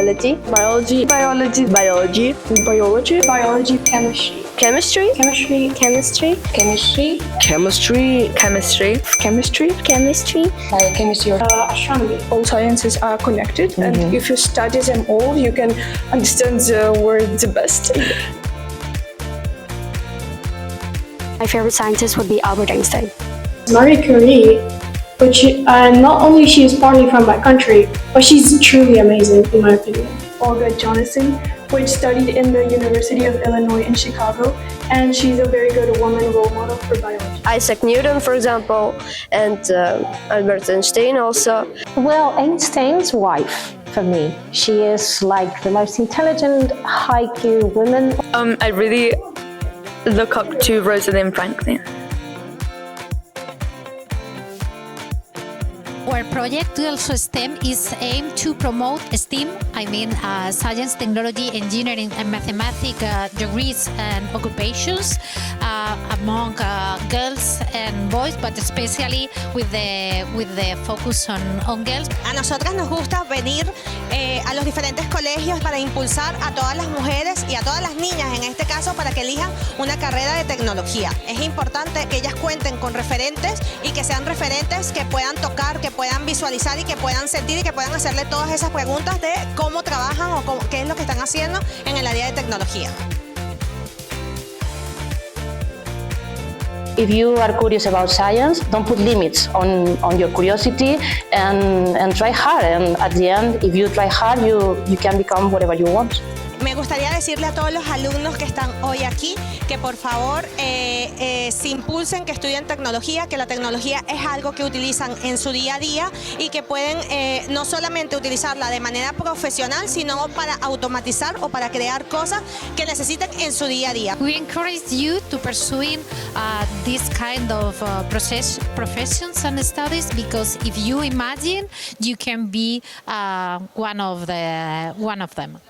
biology, biology, biology, biology, biology, biology, chemistry, chemistry, chemistry, chemistry, chemistry, chemistry, chemistry, chemistry, chemistry, biochemistry, or astronomy. All sciences are connected, and if you study them all, you can understand the world the best. My favorite scientist would be Albert Einstein. Marie Curie, which not only she is partly from my country, but she's truly amazing in my opinion. Olga Jonasson, which studied in the University of Illinois in Chicago, and she's a very good woman role model for biology. Isaac Newton, for example, and Albert Einstein also. Well, Einstein's wife, for me. She is like the most intelligent, high-IQ woman. I really look up to Rosalind Franklin. Our project, also STEM, is aimed to promote STEM, science, technology, engineering, and mathematics degrees and occupations among girls and boys, but especially with the focus on girls. A nosotras nos gusta venir a los diferentes colegios para impulsar a todas las mujeres y a todas las niñas, en este caso, para que elijan una carrera de tecnología. Es importante que ellas cuenten con referentes y que sean referentes que puedan tocar, que puedan visualizar y que puedan sentir y que puedan hacerle todas esas preguntas de cómo trabajan o qué es lo que están haciendo en el área de tecnología. If you are curious about science, don't put limits on your curiosity and try hard. And at the end, if you try hard, you can become whatever you want. Me gustaría decirle a todos los alumnos que están hoy aquí que por favor se impulsen, que estudien tecnología, que la tecnología es algo que utilizan en su día a día y que pueden no solamente utilizarla de manera profesional, sino para automatizar o para crear cosas que necesiten en su día a día. We encourage you to pursue this kind of professions and studies, because if you imagine, you can be one of them.